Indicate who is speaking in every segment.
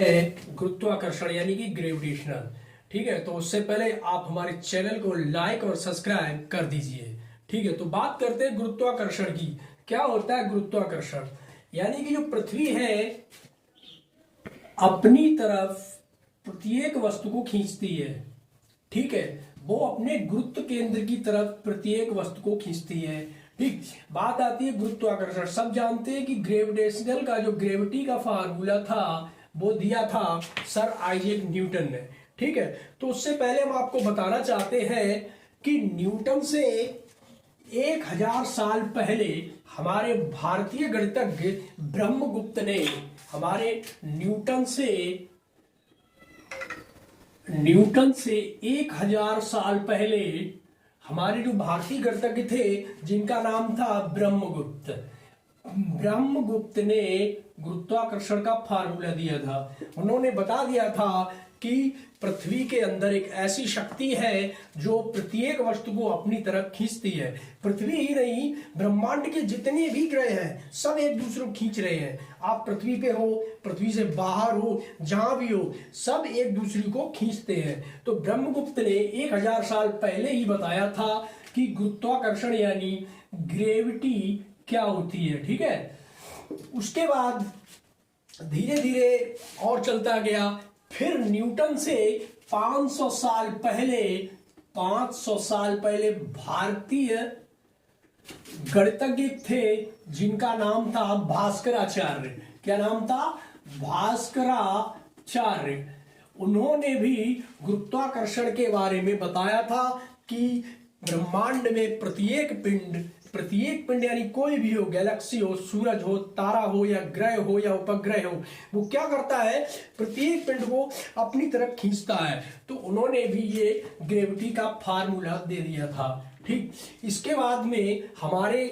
Speaker 1: है गुरुत्वाकर्षण यानी कि ग्रेविटेशनल। ठीक है, तो उससे पहले आप हमारे चैनल को लाइक और सब्सक्राइब कर दीजिए। ठीक है, तो बात करते हैं गुरुत्वाकर्षण की। क्या होता है गुरुत्वाकर्षण? यानी कि जो पृथ्वी है अपनी तरफ प्रत्येक वस्तु को खींचती है। ठीक है, वो अपने गुरुत्व केंद्र की तरफ प्रत्येक वस्तु को खींचती है। ठीक, बात आती है गुरुत्वाकर्षण। सब जानते हैं कि ग्रेविटेशनल का जो ग्रेविटी का फार्मूला था वो दिया था सर आइजैक न्यूटन ने। ठीक है, तो उससे पहले हम आपको बताना चाहते हैं कि न्यूटन से 1000 साल पहले हमारे भारतीय गणितज्ञ ब्रह्मगुप्त ने न्यूटन से 1000 साल पहले हमारे जो भारतीय गणितज्ञ थे जिनका नाम था ब्रह्मगुप्त ने गुरुत्वाकर्षण का फार्मूला दिया था। उन्होंने बता दिया था कि पृथ्वी के अंदर एक ऐसी शक्ति है जो प्रत्येक वस्तु को अपनी तरफ खींचती है। पृथ्वी ही नहीं, ब्रह्मांड के जितने भी ग्रह हैं सब एक दूसरे को खींच रहे हैं। आप पृथ्वी पे हो, पृथ्वी से बाहर हो, जहां भी हो, सब एक दूसरे को खींचते हैं। तो ब्रह्मगुप्त ने 1000 साल पहले ही बताया था कि गुरुत्वाकर्षण यानी ग्रेविटी क्या होती है। ठीक है, उसके बाद धीरे धीरे और चलता गया। फिर न्यूटन से 500 साल पहले भारतीय गणितज्ञ थे जिनका नाम था भास्कराचार्य। क्या नाम था? भास्कराचार्य। उन्होंने भी गुरुत्वाकर्षण के बारे में बताया था कि ब्रह्मांड में प्रत्येक पिंड यानी कोई भी हो, गैलेक्सी हो, सूरज हो, तारा हो या ग्रह हो या उपग्रह हो, वो क्या करता है? प्रत्येक पिंड को अपनी तरफ खींचता है। तो उन्होंने भी ये ग्रेविटी का फार्मूला दे दिया था। ठीक, इसके बाद में हमारे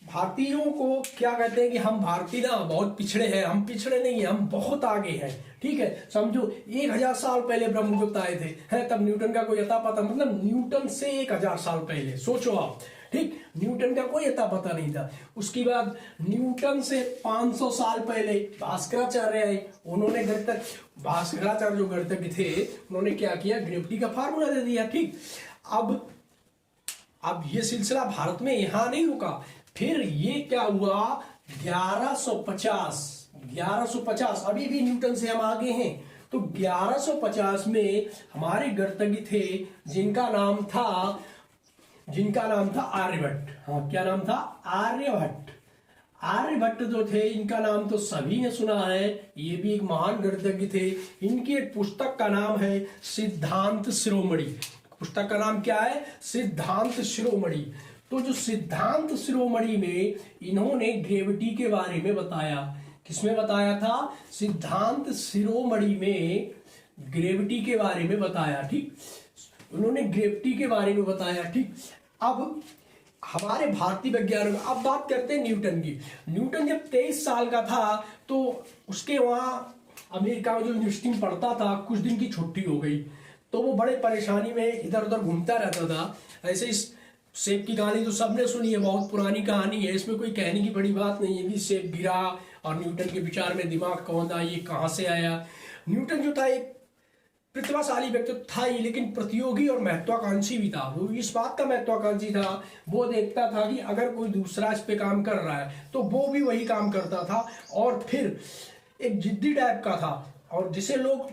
Speaker 1: भारतीयों को क्या कहते हैं कि हम भारतीय ना बहुत पिछड़े हैं। हम पिछड़े नहीं है, हम बहुत आगे हैं। ठीक है, समझो 1000 साल पहले ब्रह्मगुप्त आए थे, है तब न्यूटन का कोई अता पता, मतलब न्यूटन से 1000 साल पहले सोचो आप। ठीक, न्यूटन का कोई अता पता नहीं था। उसके बाद न्यूटन से 500 साल पहले भास्कराचार्य आए। उन्होंने भास्कराचार्य जो गणितज्ञ थे उन्होंने क्या किया? ग्रेविटी का फार्मूला दे दिया। ठीक, अब ये सिलसिला भारत में यहां नहीं रुका। फिर ये क्या हुआ? 1150 अभी भी न्यूटन से हम आगे हैं। तो 1150 में हमारे गणितज्ञ थे जिनका नाम था आर्यभट्ट। हाँ, क्या नाम था? आर्यभट्ट जो थे, इनका नाम तो सभी ने सुना है। ये भी एक महान गणितज्ञ थे। इनकी एक पुस्तक का नाम है सिद्धांत शिरोमणि। पुस्तक का नाम क्या है? सिद्धांत शिरोमणि। तो जो सिद्धांत शिरोमणि में इन्होंने ग्रेविटी के बारे में बताया। किसमें बताया था? सिद्धांत शिरोमणि में ग्रेविटी के बारे में बताया। ठीक, उन्होंने ग्रेविटी के बारे में बताया। ठीक, अब हमारे भारतीय वैज्ञानिक, अब बात करते हैं न्यूटन की। न्यूटन जब 23 साल का था तो उसके वहां अमेरिका में जो यूनिवर्सिटी में पढ़ता था, कुछ दिन की छुट्टी हो गई तो वो बड़े परेशानी में इधर उधर घूमता रहता था। ऐसे इस सेब की कहानी तो सबने सुनी है, बहुत पुरानी कहानी है, इसमें कोई कहने की बड़ी बात नहीं है कि सेब गिरा और न्यूटन के विचार में दिमाग कौंधा, ये कहाँ से आया। न्यूटन जो था एक प्रतिभाशाली व्यक्तित्व था ही, लेकिन प्रतियोगी और महत्वाकांक्षी भी था। वो इस बात का महत्वाकांक्षी था, वो देखता था कि अगर कोई दूसरा इस पे काम कर रहा है तो वो भी वही काम करता था। और फिर एक जिद्दी टाइप का था, और जिसे लोग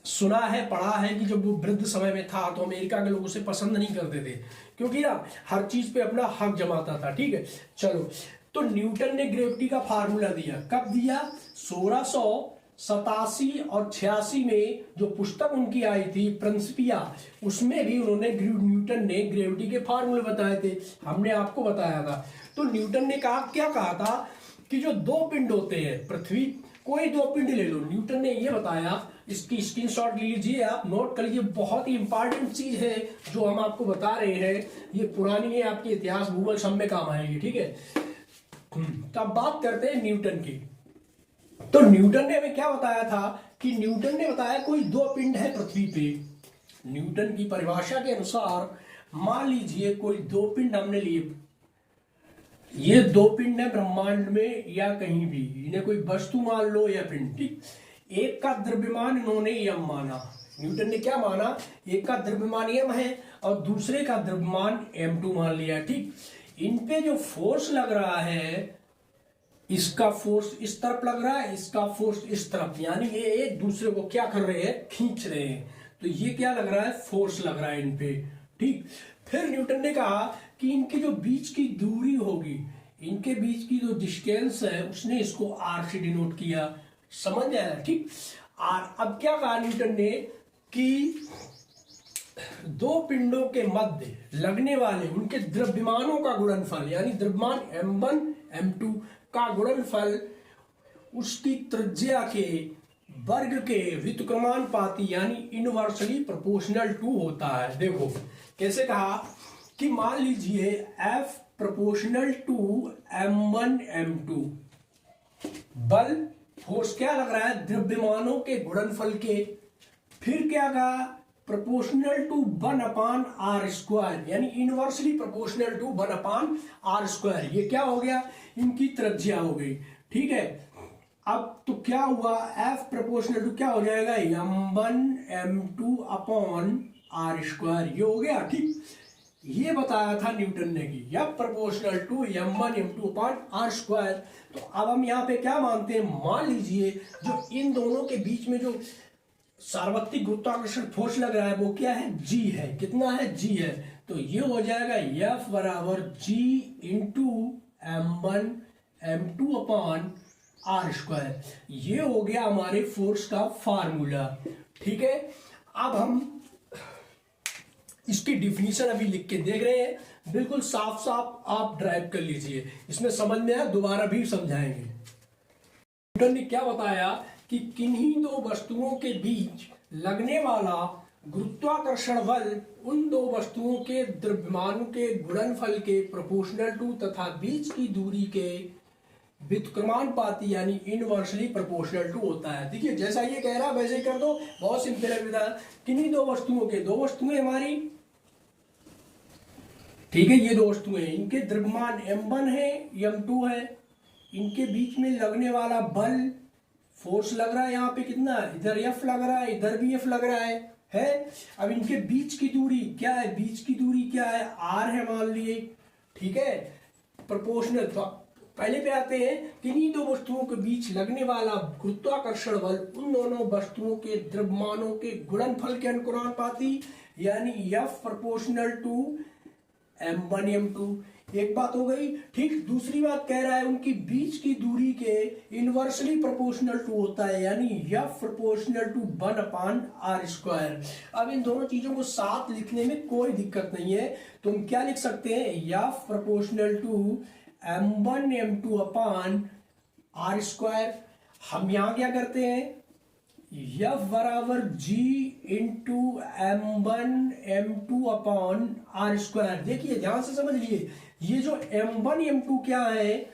Speaker 1: सुना है, पढ़ा है कि जब वो वृद्ध समय में था तो अमेरिका के लोग उसे पसंद नहीं करते थे, क्योंकि ना हर चीज पे अपना हक जमाता था। ठीक है, चलो, तो न्यूटन ने ग्रेविटी का फार्मूला दिया। कब दिया? 1687 और 86 में जो पुस्तक उनकी आई थी प्रिंसिपिया, उसमें भी न्यूटन ने ग्रेविटी के फार्मूले बताए थे। हमने आपको बताया था। तो न्यूटन ने क्या कहा था कि जो दो पिंड होते हैं पृथ्वी, कोई दो पिंड ले लो। न्यूटन ने ये बताया, इसकी स्क्रीनशॉट ले लीजिए, आप नोट कर लीजिए। बहुत ही इंपॉर्टेंट चीज है जो हम आपको बता रहे हैं। ये पुरानी है, आपके इतिहास भूगोल सब में काम आएगी। ठीक है, तो अब बात करते हैं न्यूटन की। तो न्यूटन ने हमें क्या बताया था कि न्यूटन ने बताया कोई दो पिंड है पृथ्वी पे। न्यूटन की परिभाषा के अनुसार मान लीजिए कोई दो पिंड हमने लिए, ये दो पिंड है ब्रह्मांड में या कहीं भी, इन्हें कोई वस्तु मान लो या पिंड। ठीक, एक का द्रव्यमान इन्होंने m माना, न्यूटन ने क्या माना, एक का द्रव्यमान m है और दूसरे का द्रव्यमान m2 मान लिया। ठीक, इन पे जो फोर्स लग रहा है, इसका फोर्स इस तरफ लग रहा है, इसका फोर्स इस तरफ, यानी ये एक दूसरे को क्या कर रहे हैं, खींच रहे हैं। तो ये क्या लग रहा है, फोर्स लग रहा है इन पे। ठीक, फिर न्यूटन ने कहा कि इनकी जो बीच की दूरी होगी, इनके बीच की जो डिस्टेंस है, उसने इसको आर से डिनोट किया। समझ आया? ठीक, आर। अब क्या कहा न्यूटन ने कि दो पिंडों के मध्य लगने वाले उनके द्रव्यमानों का गुणनफल, यानी द्रव्यमान m1 m2 का गुणनफल उसकी त्रिज्या के वर्ग के व्युत्क्रमानुपाती यानी इनवर्सली प्रोपोर्शनल टू होता है। देखो कैसे कहा कि मान लीजिए F proportional to m1 m2, बल फोर्स क्या लग रहा है, द्रव्यमानों के गुणनफल के। फिर क्या कहा, प्रोपोर्शनल टू 1/r², यानी इनवर्सली प्रोपोर्शनल टू 1/r²। ये क्या हो गया, इनकी त्रिज्या हो गई। ठीक है, अब तो क्या हुआ, F प्रोपोर्शनल टू क्या हो जाएगा, m1 m2 अपॉन r², ये हो गया। ठीक, ये बताया था न्यूटन ने कि F proportional to m1 m2 upon r²। तो अब हम यहाँ पे क्या मानते हैं, मान लीजिए जो इन दोनों के बीच में जो सार्वत्रिक गुरुत्वाकर्षण फोर्स लग रहा है वो क्या है, G है। कितना है, G है। तो ये हो जाएगा F बराबर G into m1 m2 upon r²। ये हो गया हमारे फोर्स का फार्मूला। ठीक है, अब हम इसकी डिफिनीशन अभी लिख के देख रहे हैं, बिल्कुल साफ साफ आप ड्राइव कर लीजिए, इसमें समझ में आया, दोबारा भी समझाएंगे। न्यूटन ने क्या बताया कि किन्हीं दो वस्तुओं के बीच लगने वाला गुरुत्वाकर्षण बल उन दो वस्तुओं के द्रव्यमानों के गुणनफल के प्रोपोर्शनल टू तथा बीच की दूरी के व्युत्क्रमानुपाती यानी इनवर्सली प्रोपोर्शनल टू होता है। देखिए जैसा ये कह रहा है वैसे ही कर दो, बहुत सिंपल है। किन्हीं दो वस्तुओं के, दो वस्तुएं हमारी, ठीक है, ये दो वस्तुएं, इनके द्रव्यमान m1 है m2 है, इनके बीच में लगने वाला बल फोर्स लग रहा है, यहाँ पे कितना, इधर F लग रहा है, इधर भी F लग रहा है। अब इनके बीच की दूरी क्या है, बीच की दूरी क्या है, R है मान लिए। ठीक है, प्रोपोर्शनल। तो पहले पे आते हैं, किन्हीं दो वस्तुओं के बीच लगने वाला गुरुत्वाकर्षण बल उन दोनों वस्तुओं के द्रव्यमानों के गुणनफल के अनुपाती यानी F proportional to m1 m2। एक बात हो गई। ठीक, दूसरी बात कह रहा है उनकी बीच की दूरी के इनवर्सली प्रोपोर्शनल टू होता है, यानी F प्रोपोर्शनल टू 1/r²। अब इन दोनों चीजों को साथ लिखने में कोई दिक्कत नहीं है, तुम क्या लिख सकते हैं, F proportional to m1 m2 upon r²। हम यहां क्या करते हैं, F बराबर G into m1 m2 upon r²। देखिए ध्यान से समझ लिए, ये जो m1 m2 क्या है,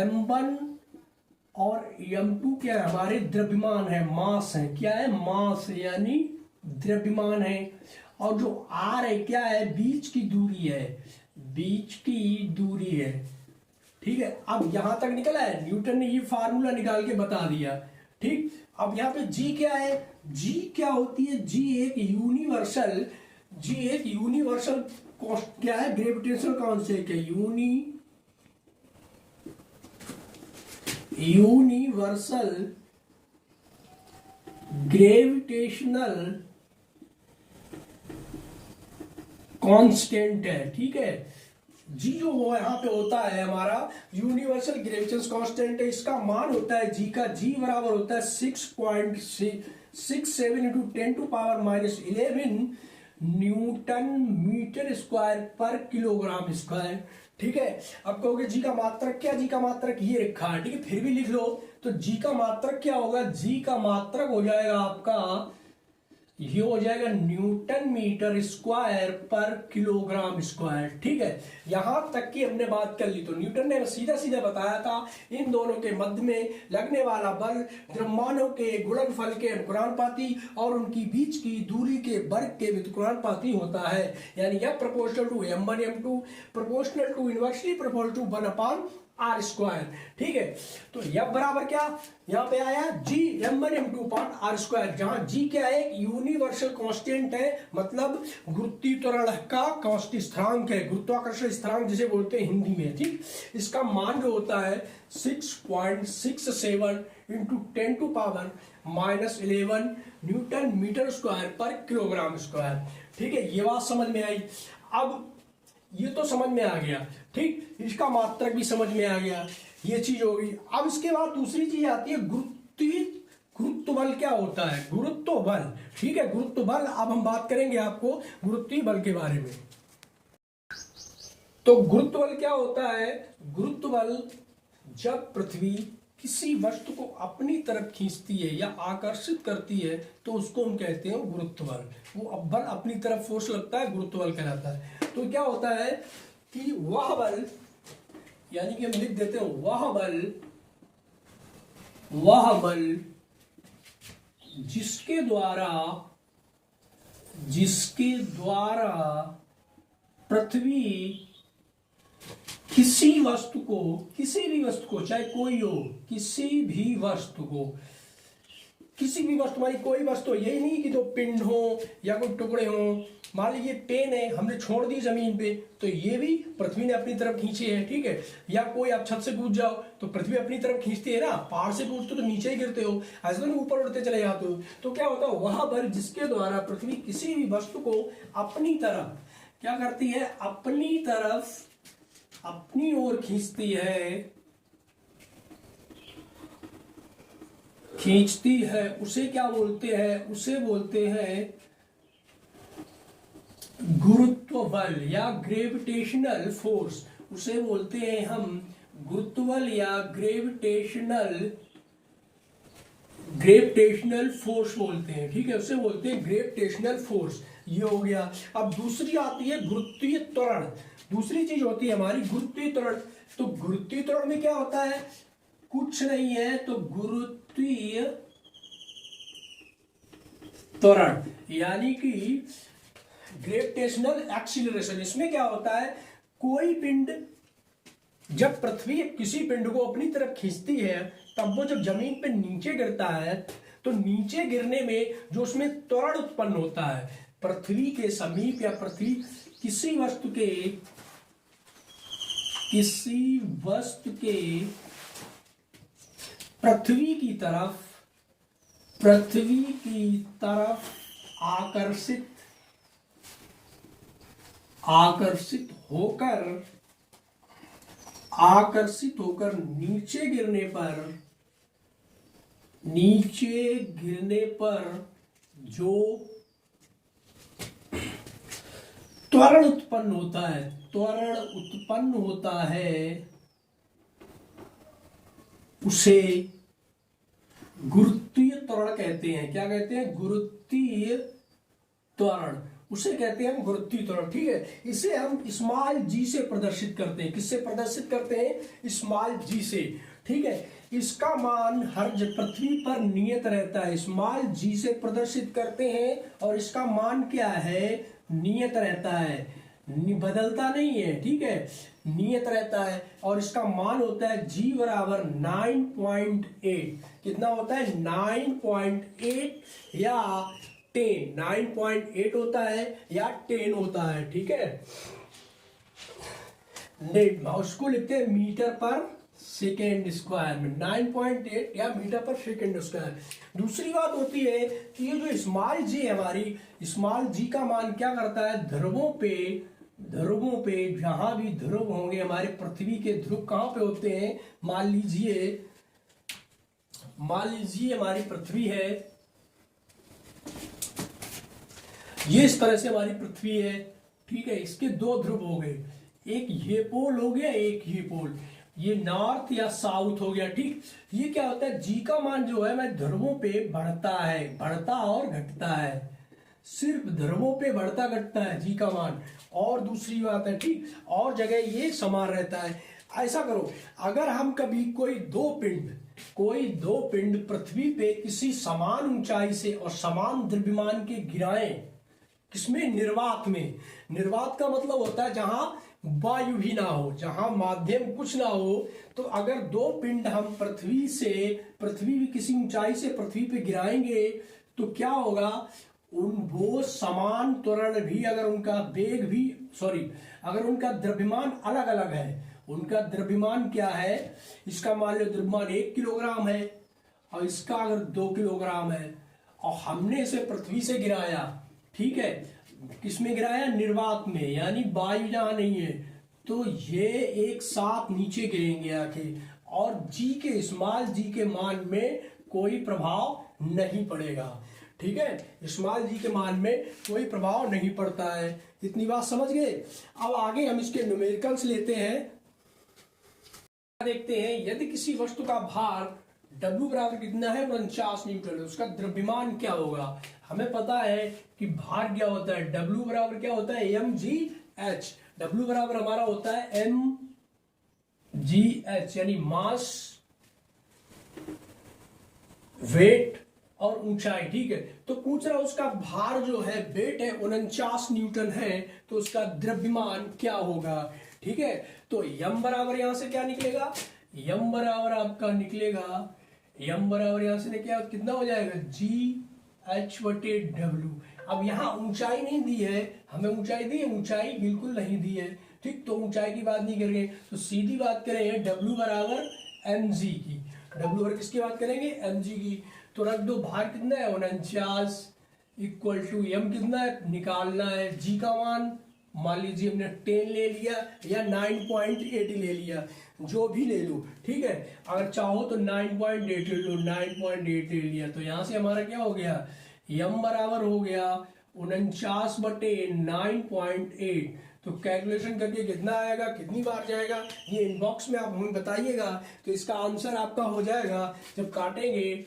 Speaker 1: m1 और m2 क्या है, हमारे द्रव्यमान है, मास है। क्या है, मास यानी द्रव्यमान है। और जो r है क्या है, बीच की दूरी है, बीच की दूरी है। ठीक है, अब यहां तक निकला है, न्यूटन ने ये फार्मूला निकाल के बता दिया। ठीक, अब यहाँ पे G क्या है, G क्या होती है, G एक यूनिवर्सल क्या है, ग्रेविटेशनल कांस्टेंट है, यूनिवर्सल ग्रेविटेशनल कांस्टेंट है। ठीक है, जी जो वो यहाँ पे होता है हमारा यूनिवर्सल ग्रेविटेशन कांस्टेंट है, इसका मान होता है जी का, जी बराबर होता है 6.67 इंटू 10⁻⁻11 न्यूटन मीटर स्क्वायर पर किलोग्राम स्क्वायर। ठीक है, अब कहोगे जी का मात्रक क्या, जी का मात्रक ये रखा है। ठीक है, फिर भी लिख लो, तो जी का मात्रक क्या होगा, जी का मात्रक हो जाएगा आपका, ये हो जाएगा न्यूटन मीटर स्क्वायर पर किलोग्राम स्क्वायर। ठीक है, यहां तक की हमने बात कर ली। तो न्यूटन ने सीधा सीधा बताया था इन दोनों के मध्य में लगने वाला बल द्रव्यमानों के गुणनफल के अनुपाती और उनकी बीच की दूरी के वर्ग के व्युत्क्रमानुपाती होता है, यानी यह proportional to m1 m2 proportional to inversely proportional to 1/r²। R square. ठीक है, तो F बराबर क्या, यहाँ पे आया G m1m2 upon R square, जहां G क्या है, यूनिवर्सल कांस्टेंट है, मतलब गुरुत्वीय त्वरण का कांस्टेंट स्थिरांक है, गुरुत्वाकर्षण स्थिरांक जिसे बोलते हैं हिंदी में। ठीक, इसका मान जो होता है 6.67 into 10 to power -11 newton meter square पर किलोग्राम स्क्वायर। ठीक है, ये बात समझ में आई। अब ये तो समझ में आ गया, ठीक, इसका मात्रक भी समझ में आ गया, ये चीज हो गई। अब इसके बाद दूसरी चीज आती है गुरुत्व बल क्या होता है, गुरुत्व बल। ठीक है, गुरुत्व बल, अब हम बात करेंगे आपको गुरुत्वीय बल के बारे में। तो गुरुत्व बल क्या होता है, गुरुत्व बल जब पृथ्वी किसी वस्तु को अपनी तरफ खींचती है या आकर्षित करती है तो उसको हम कहते हैं गुरुत्व बल। वो बल अपनी तरफ फोर्स लगता है, गुरुत्व बल कहलाता है। तो क्या होता है कि वह बल, यानी कि हम लिख देते हैं वह बल जिसके द्वारा पृथ्वी किसी भी वस्तु को, चाहे कोई हो, किसी भी वस्तु, हमारी कोई वस्तु, यही नहीं कि दो पिंड हो या कोई टुकड़े हो। मान लीजिए पेन है, हमने छोड़ दी जमीन पे, तो ये भी पृथ्वी ने अपनी तरफ खींची है। ठीक है, या कोई आप छत से कूद जाओ तो पृथ्वी अपनी तरफ खींचती है ना, पहाड़ से कूदते तो नीचे ही गिरते हो, ऐसे तो ऊपर उड़ते चले जाते हो। तो क्या होता है, वह बल जिसके द्वारा पृथ्वी किसी भी वस्तु को अपनी तरफ क्या करती है, अपनी ओर खींचती है, उसे क्या बोलते हैं, उसे बोलते हैं गुरुत्व बल या ग्रेविटेशनल फोर्स। उसे बोलते हैं हम गुरुत्व बल या ग्रेविटेशनल फोर्स बोलते हैं। ठीक है, उसे बोलते हैं ग्रेविटेशनल फोर्स। ये हो गया। अब दूसरी आती है गुरुत्वीय त्वरण। दूसरी चीज होती है हमारी गुरुत्वीय त्वरण। तो गुरुत्वीय त्वरण में क्या होता है, कुछ नहीं है, तो गुरुत्वीय त्वरण यानी कि ग्रेविटेशनल एक्सीलरेशन। इसमें क्या होता है, कोई पिंड जब पृथ्वी किसी पिंड को अपनी तरफ खींचती है, तब वो जब जमीन पे नीचे गिरता है तो नीचे गिरने में जो उसमें त्वरण उत्पन्न होता है, पृथ्वी के समीप या किसी वस्तु के पृथ्वी की तरफ आकर्षित होकर नीचे गिरने पर जो त्वरण उत्पन्न होता है उसे गुरुत्वीय त्वरण कहते हैं। क्या कहते हैं, गुरुत्वीय त्वरण, उसे कहते हैं हम गुरुत्वीय त्वरण। ठीक है, इसे हम स्मॉल जी से प्रदर्शित करते हैं। किससे प्रदर्शित करते हैं, स्मॉल जी से। ठीक है, इसका मान हर पृथ्वी पर नियत रहता है, स्मॉल जी से प्रदर्शित करते हैं और इसका मान क्या है, नियत रहता है, बदलता नहीं है। ठीक है, नियत रहता है और इसका मान होता है G बराबर 9.8। कितना होता है, 9.8 या 10, 9.8 होता है या 10 होता है। ठीक है, उसको लिखते हैं मीटर पर सेकेंड स्क्वायर में, 9.8 या मीटर पर सेकेंड स्क्वायर। दूसरी बात होती है कि ये जो स्मॉल जी है हमारी, स्मॉल जी का मान क्या करता है, ध्रुवों पे जहां भी ध्रुव होंगे, हमारे पृथ्वी के ध्रुव कहां पे होते हैं, मान लीजिए हमारी पृथ्वी है, ये इस तरह से हमारी पृथ्वी है। ठीक है, इसके दो ध्रुव हो गए, एक ये पोल हो गया, एक ये पोल, ये नॉर्थ या साउथ हो गया। ठीक, ये क्या होता है, जी का मान जो है मैं ध्रुवों पे बढ़ता और घटता है, सिर्फ ध्रुवों पे बढ़ता घटता है जी का मान। और दूसरी बात है, ठीक, और जगह ये समान रहता है। ऐसा करो, अगर हम कभी कोई दो पिंड पृथ्वी पे किसी समान ऊंचाई से और समान द्रव्यमान के गिराएं, किसमें, निर्वात में। निर्वात का मतलब होता है जहां वायु भी ना हो, जहां माध्यम कुछ ना हो, तो अगर दो पिंड हम पृथ्वी भी किसी ऊंचाई से पृथ्वी पे गिराएंगे तो क्या होगा, वो समान त्वरण भी, अगर उनका वेग भी, सॉरी, अगर उनका द्रव्यमान अलग अलग है, उनका द्रव्यमान क्या है, इसका मान लो द्रव्यमान 1 किलोग्राम है और इसका अगर 2 किलोग्राम है, और हमने इसे पृथ्वी से गिराया, ठीक है, किसमें गिराया, निर्वात में, यानी वायु जहां नहीं है, तो ये एक साथ नीचे गिरेंगे आके, और स्मॉल जी के मान में कोई प्रभाव नहीं पड़ेगा। ठीक है, स्मॉल जी के मान में कोई प्रभाव नहीं पड़ता है। इतनी बात समझ गए। अब आगे हम इसके न्यूमेरिकल्स लेते हैं, देखते हैं यदि किसी वस्तु का भार W बराबर कितना है, 49 न्यूटन, उसका द्रव्यमान क्या होगा। हमें पता है कि भार क्या होता है, W बराबर क्या होता है, mgh। W बराबर हमारा होता है mgh, यानी मास, वेट और ऊंचाई। ठीक है, तो पूछ रहा उसका भार जो है, वेट है 49 न्यूटन है, तो उसका द्रव्यमान क्या होगा। ठीक है, तो यम बराबर यहां से क्या निकलेगा, यम बराबर आपका निकलेगा, यम बराबर यहां से क्या कितना हो जाएगा, GH/W। अब यहाँ ऊंचाई नहीं दी है, हमें ऊंचाई दी है, ऊंचाई बिल्कुल नहीं दी है। ठीक, तो ऊंचाई की बात नहीं करेंगे, तो सीधी बात करेंगे W बराबर mg की। W बराबर किसकी बात करेंगे, mg की। तो रख दो, भार कितना है 49 इक्वल टू यम कितना है निकालना है, जी का मान मान लीजिए हमने 10 ले लिया या 9.8 ले लिया, जो भी ले लो। ठीक है, अगर चाहो तो 9.8 ले लो, 9.8 ले लिया, तो यहां से हमारा क्या हो गया, यम बराबर हो गया 49/9.8। तो कैलकुलेशन करके कितना आएगा, कितनी बार जाएगा, ये इनबॉक्स में आप हमें बताइएगा। तो इसका आंसर आपका हो जाएगा, जब काटेंगे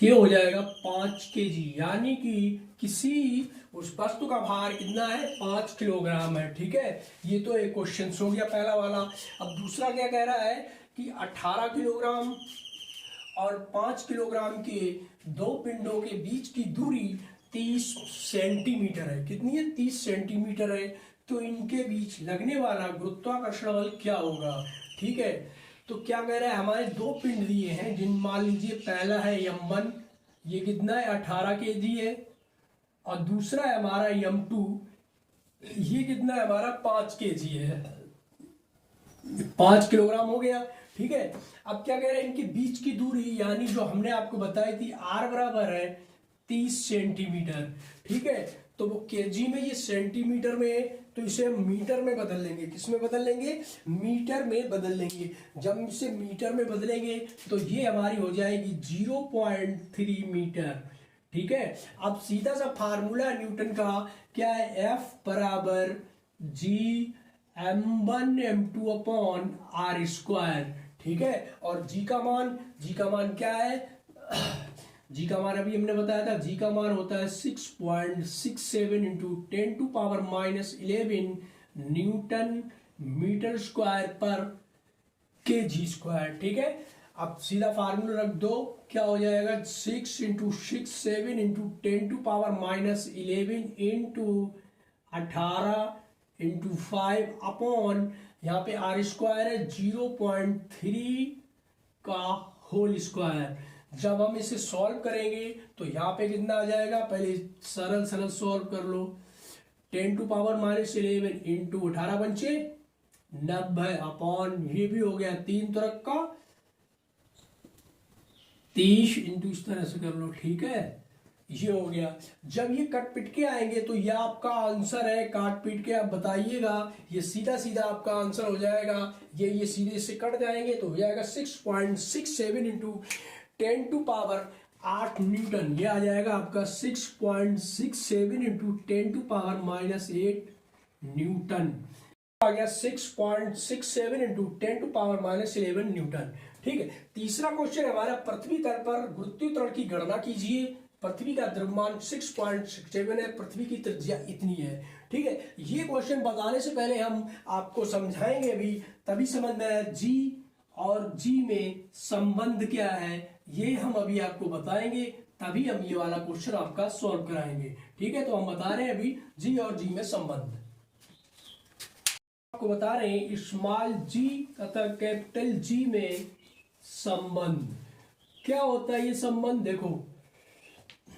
Speaker 1: ये हो जाएगा 5 kg, यानी कि किसी उस वस्तु का भार कितना है, 5 किलोग्राम है। ठीक है, ये तो एक क्वेश्चन हो गया पहला वाला। अब दूसरा क्या कह रहा है कि 18 किलोग्राम और 5 किलोग्राम के दो पिंडों के बीच की दूरी 30 सेंटीमीटर है। कितनी है, 30 सेंटीमीटर है। तो इनके बीच लगने वाला गुरुत्वाकर्षण बल क्या होगा। ठीक है, तो क्या कह रहा है, हमारे दो पिंड दिए हैं, जिन मान लीजिए पहला है m1, ये कितना है 18 kg है, और दूसरा है हमारा m2, ये कितना है हमारा 5 kg है, 5 किलोग्राम हो गया। ठीक है, अब क्या कह रहे हैं, इनके बीच की दूरी, यानी जो हमने आपको बताई थी r बराबर है 30 सेंटीमीटर। ठीक है, तो वो केजी में, ये सेंटीमीटर में, तो इसे हम मीटर में बदल लेंगे। किस में बदल लेंगे, मीटर में बदल लेंगे। जब इसे मीटर में बदलेंगे तो ये हमारी हो जाएगी 0.3 मीटर। ठीक है, अब सीधा सा फार्मूला न्यूटन का क्या है, F बराबर G m1m2/r²। ठीक है, और G का मान क्या है, जी का मान अभी हमने बताया था, जी का मान होता है 6.67 इंटू 10⁻⁻11 न्यूटन मीटर स्क्वायर पर kg स्क्वायर। ठीक है, अब सीधा फार्मूला रख दो, क्या हो जाएगा, 6 into 6 7 into 10⁻11 into 18 into 5 upon, यहाँ पे r स्क्वायर है 0.3 का होल स्क्वायर। जब हम इसे सॉल्व करेंगे तो यहाँ पे कितना आ जाएगा, पहले सरल सॉल्व कर लो, 10⁻11 इंटू 18 पंचे 90 अपॉन, ये भी हो गया 3 तरह का 30 इंटू, इस तरह से कर लो। ठीक है, ये हो गया। जब ये कट पिट के आएंगे तो ये आपका आंसर है, काट पीट के आप बताइएगा, ये सीधा सीधा आपका आंसर हो जाएगा। ये सीधे से कट जाएंगे तो हो जाएगा 6.67 इंटू 10⁸ न्यूटन। ये आ जाएगा आपका 6.67 इंटू 10⁻⁻8 न्यूटन। आ गया 6.67 इंटू 10⁻⁻11 न्यूटन। ठीक है, तीसरा क्वेश्चन हमारा, पृथ्वी तल पर गुरुत्वीय त्वरण की गणना कीजिए। पृथ्वी का द्रव्यमान 6.67 है, पृथ्वी की त्रिज्या इतनी है। ठीक है, ये क्वेश्चन बताने से पहले हम आपको समझाएंगे अभी, तभी समझ में आया जी और जी में संबंध क्या है, ये हम अभी आपको बताएंगे, तभी हम ये वाला क्वेश्चन आपका सॉल्व कराएंगे। ठीक है, तो हम बता रहे हैं अभी जी और जी में संबंध। आपको बता रहे हैं स्मॉल जी तथा कैपिटल जी में संबंध क्या होता है। ये संबंध देखो,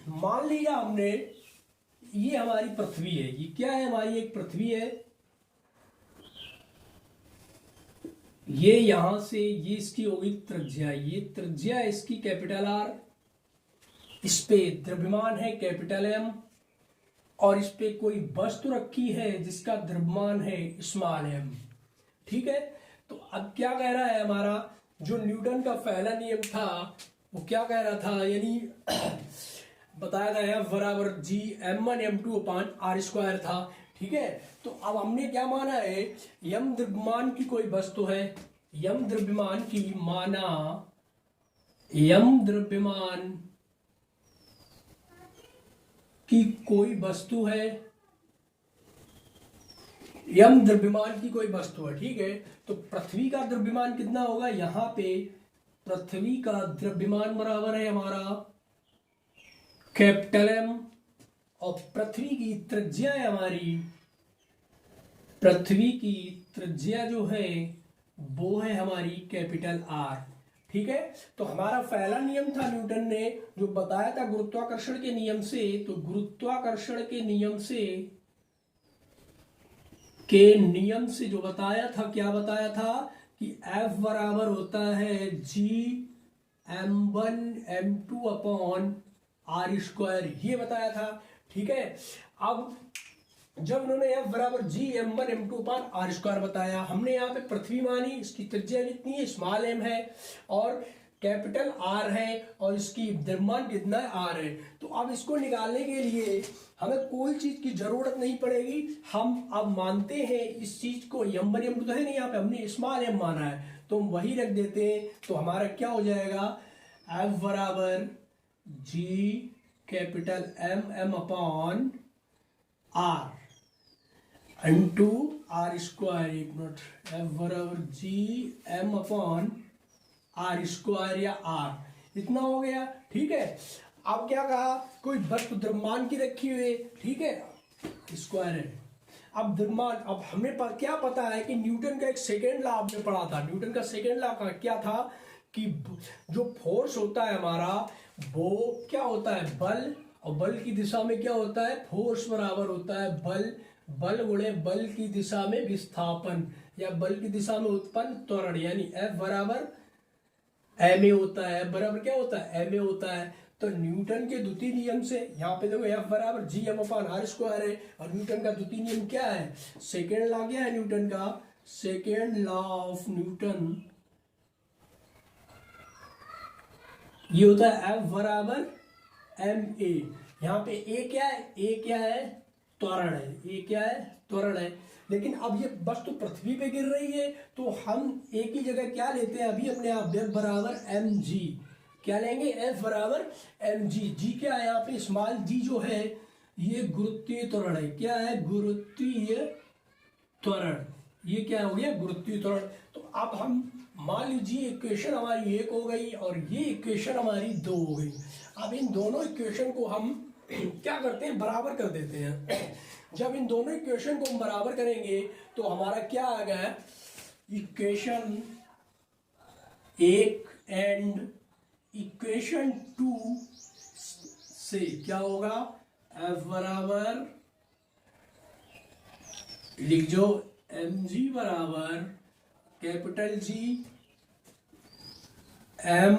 Speaker 1: मान लिया हमने ये हमारी पृथ्वी है, ये क्या है, हमारी एक पृथ्वी है। ये यहां से ये इसकी होगी त्रिज्या, ये त्रिज्या इसकी कैपिटल आर, इस पे द्रव्यमान है कैपिटल एम, और इस पे कोई वस्तु रखी है जिसका द्रव्यमान है स्मॉल एम। ठीक है, तो अब क्या कह रहा है, हमारा जो न्यूटन का पहला नियम था वो क्या कह रहा था, यानी बताया गया है बराबर जी m1 m2 upon R square था। ठीक है, तो अब हमने क्या माना है, यम द्रव्यमान की कोई वस्तु है, यम द्रव्यमान की माना, यम द्रव्यमान की कोई वस्तु है, यम द्रव्यमान की कोई वस्तु है। ठीक है, तो पृथ्वी का द्रव्यमान कितना होगा, यहां पे पृथ्वी का द्रव्यमान बराबर है हमारा कैपिटल एम, और पृथ्वी की त्रिज्या है हमारी, पृथ्वी की त्रिज्या जो है वो है हमारी कैपिटल आर। ठीक है, तो हमारा पहला नियम था न्यूटन ने जो बताया था गुरुत्वाकर्षण के नियम से, तो गुरुत्वाकर्षण के नियम से जो बताया था, क्या बताया था कि F बराबर होता है G m1 m2 upon R square, ये बताया था। ठीक है, अब जब उन्होंने F बराबर G m1 m2 upon R square बताया, हमने यहाँ पे पृथ्वी मानी, इसकी त्रिज्या कितनी है, स्मॉल m है और कैपिटल आर है, और इसकी द्रव्यमान कितना है, आर है। तो अब इसको निकालने के लिए हमें कोई चीज की जरूरत नहीं पड़ेगी, हम अब मानते हैं इस चीज को, m1 m2 तो है नहीं, यहाँ पे हमने स्मॉल m माना है तो हम वही रख देते हैं। तो हमारा क्या हो जाएगा, F बराबर G capital m upon R into R square, एक मिनट, F बराबर G m upon R square या आर, इतना हो गया। ठीक है, अब क्या कहा, कोई वस्तु द्रव्यमान की रखी हुई, ठीक है, स्क्वायर है। अब द्रव्यमान, अब हमें क्या पता है कि न्यूटन का एक सेकेंड लॉ आपने पढ़ा था, न्यूटन का सेकेंड लॉ का क्या था कि जो फोर्स होता है हमारा वो क्या होता है, बल, और बल की दिशा में क्या होता है, फोर्स बराबर होता है बल, बल गुणे बल की दिशा में विस्थापन, या बल की दिशा में उत्पन्न त्वरण, यानी F बराबर एम ए होता है, बराबर क्या होता है, एम ए होता है। तो न्यूटन के द्वितीय नियम से यहाँ पे देखो F बराबर G M upon R square है, और न्यूटन का द्वितीय नियम क्या है, सेकेंड लॉ क्या है न्यूटन का, सेकेंड लॉ ऑफ न्यूटन ये होता है F बराबर एम ए। यहाँ पे ए क्या है, ए क्या है, त्वरण है, ए क्या है, त्वरण है। लेकिन अब ये वस्तु पृथ्वी पे गिर रही है तो हम एक ही जगह क्या लेते हैं अभी अपने आप, F बराबर एम जी, क्या लेंगे, F बराबर एम जी। जी क्या है यहाँ पे, स्मॉल जी जो है ये गुरुत्वीय त्वरण है, क्या है, गुरुत्वीय त्वरण, ये क्या हो गया, गुरुत्वीय त्वरण। तो अब हम मान लीजिए इक्वेशन हमारी एक हो गई और ये इक्वेशन हमारी दो हो गई। अब इन दोनों इक्वेशन को हम क्या करते हैं, बराबर कर देते हैं। जब इन दोनों इक्वेशन को हम बराबर करेंगे तो हमारा क्या आ गया, इक्वेशन एक एंड इक्वेशन टू से क्या होगा, F बराबर लिख जो एम जी बराबर capital G M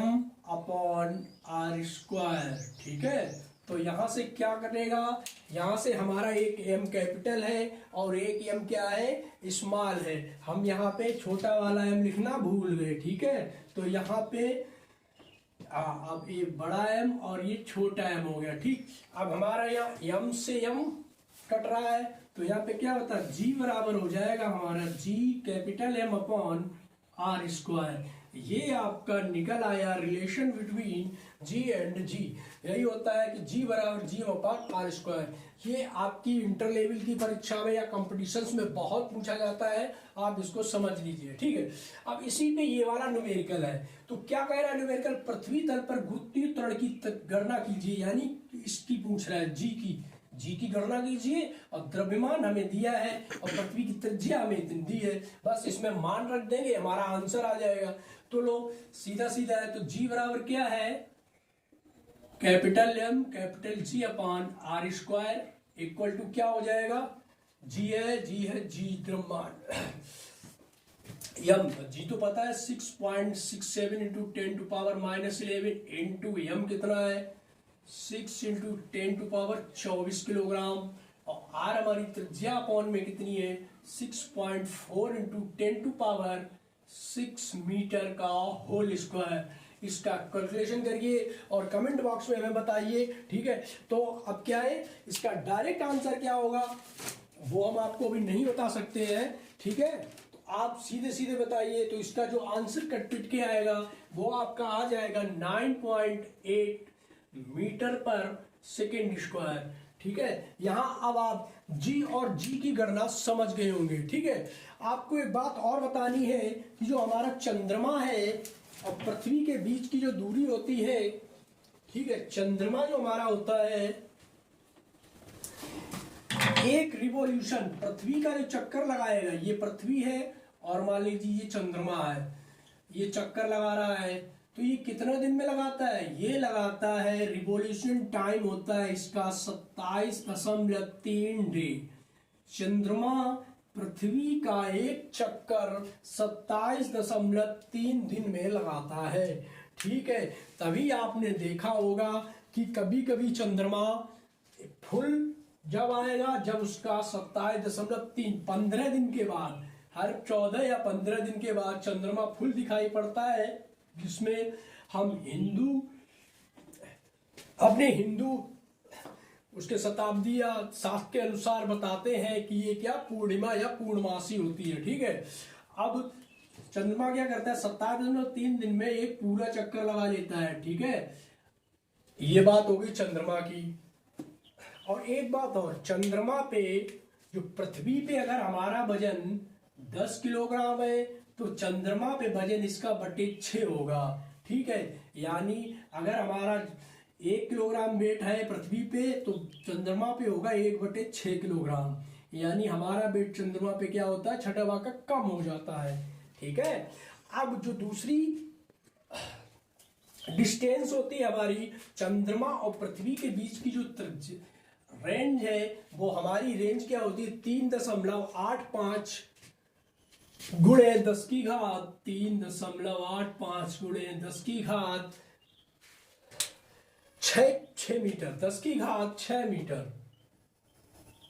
Speaker 1: upon R square. ठीक है, तो यहां से क्या करेगा, यहां से हमारा एक एम कैपिटल है और एक एम क्या है, स्मॉल है। हम यहाँ पे छोटा वाला एम लिखना भूल गए। ठीक है, तो यहाँ पे अब ये बड़ा एम और ये छोटा एम हो गया। ठीक, अब हमारा यहाँ एम से एम कट रहा है तो यहाँ पे क्या होता है, जी बराबर हो जाएगा हमारा G capital M upon R square. ये आपका निकल आया relation between G and G, यही होता है कि जी बराबर जी अपॉन आर स्क्वायर। ये आपकी इंटर लेवल की परीक्षा में या कॉम्पिटिशन्स में बहुत पूछा जाता है, आप इसको समझ लीजिए। ठीक है, अब इसी पे ये वाला न्यूमेरिकल है। तो क्या कह रहा है न्यूमेरिकल, पृथ्वी तल पर गुरुत्वीय त्वरण की गणना कीजिए, यानी इसकी पूछ रहा है, जी की जी की गणना कीजिए और द्रव्यमान हमें दिया है और पृथ्वी की त्रिज्या हमें इतनी दी है, बस इसमें मान रख देंगे, हमारा आंसर आ जाएगा। तो लो सीधा सीधा है, तो जी बराबर क्या है, capital M capital G upon R square equal to क्या हो जाएगा, जी है जी द्रव्यमान, यम जी तो पता है 6.67 इंटू 10⁻11 इंटू यम कितना है 6 इंटू 10⁻24 किलोग्राम, और आर हमारी त्रिज्या अपॉन में कितनी है 6.4 इंटू 10⁻6 मीटर का होल स्क्वायर। इसका कैलकुलेशन करिए और कमेंट बॉक्स में हमें बताइए, ठीक है। तो अब क्या है, इसका डायरेक्ट आंसर क्या होगा वो हम आपको अभी नहीं बता सकते हैं, ठीक है। तो आप सीधे सीधे बताइए, तो इसका जो आंसर कट पिट के आएगा वो आपका आ जाएगा 9.8 मीटर पर सेकेंड स्क्वायर, ठीक है। यहां अब आप जी और जी की गणना समझ गए होंगे, ठीक है। आपको एक बात और बतानी है कि जो हमारा चंद्रमा है और पृथ्वी के बीच की जो दूरी होती है, ठीक है, चंद्रमा जो हमारा होता है एक रिवॉल्यूशन, पृथ्वी का जो चक्कर लगाएगा, ये पृथ्वी है और मान लीजिए ये चंद्रमा है, ये चक्कर लगा रहा है, तो ये कितने दिन में लगाता है, ये लगाता है, रिवॉल्यूशन टाइम होता है इसका 27.3 डे। चंद्रमा पृथ्वी का एक चक्कर 27.3 दिन में लगाता है, ठीक है। तभी आपने देखा होगा कि कभी कभी चंद्रमा फुल जब आएगा, जब उसका 27.3 15 दिन के बाद, हर 14 या 15 दिन के बाद चंद्रमा फुल दिखाई पड़ता है, जिसमें हम अपने हिंदू उसके शताब्दी या शास्त्र के अनुसार बताते हैं कि ये क्या पूर्णिमा या पूर्णमासी होती है, ठीक है। अब चंद्रमा क्या करता है 27.3 दिन में एक पूरा चक्कर लगा लेता है, ठीक है। ये बात होगी चंद्रमा की। और एक बात और, चंद्रमा पे जो पृथ्वी पे अगर हमारा वजन 10 किलोग्राम है तो चंद्रमा पे वजन इसका बटे 6 होगा, ठीक है। यानी अगर हमारा 1 किलोग्राम वेट है पृथ्वी पे तो चंद्रमा पे होगा 1/6 किलोग्राम, यानी हमारा वेट चंद्रमा पे क्या होता है, छठा भाग का कम हो जाता है, ठीक है। अब जो दूसरी डिस्टेंस होती है हमारी चंद्रमा और पृथ्वी के बीच की जो रेंज है, वो हमारी रेंज क्या होती है 3.85 गुणे 10 की घात 3.85 गुणे 10 की घात 6 मीटर, 10 की घात 6 मीटर,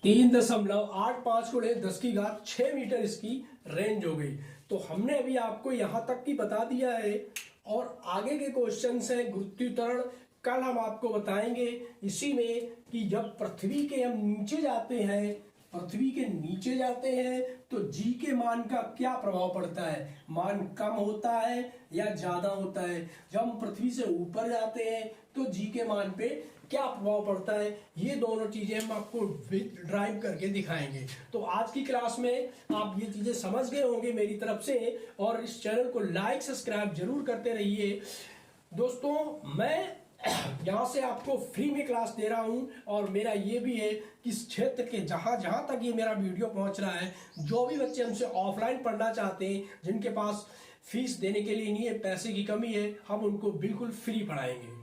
Speaker 1: 3.85 गुणे 10 की घात 6 मीटर इसकी रेंज हो गई। तो हमने अभी आपको यहां तक की बता दिया है, और आगे के क्वेश्चंस हैं गुरुत्वाकर्षण, कल हम आपको बताएंगे इसी में कि जब पृथ्वी के हम नीचे जाते हैं, पृथ्वी के नीचे जाते हैं तो जी के मान का क्या प्रभाव पड़ता है, मान कम होता है या ज्यादा होता है। जब हम पृथ्वी से ऊपर जाते हैं तो जी के मान पे क्या प्रभाव पड़ता है, ये दोनों चीजें हम आपको ड्राइव करके दिखाएंगे। तो आज की क्लास में आप ये चीजें समझ गए होंगे मेरी तरफ से, और इस चैनल को लाइक सब्सक्राइब जरूर करते रहिए। दोस्तों मैं यहाँ से आपको फ्री में क्लास दे रहा हूँ, और मेरा ये भी है कि इस क्षेत्र के जहाँ जहाँ तक ये मेरा वीडियो पहुँच रहा है, जो भी बच्चे हमसे ऑफलाइन पढ़ना चाहते हैं, जिनके पास फीस देने के लिए नहीं है, पैसे की कमी है, हम उनको बिल्कुल फ्री पढ़ाएंगे।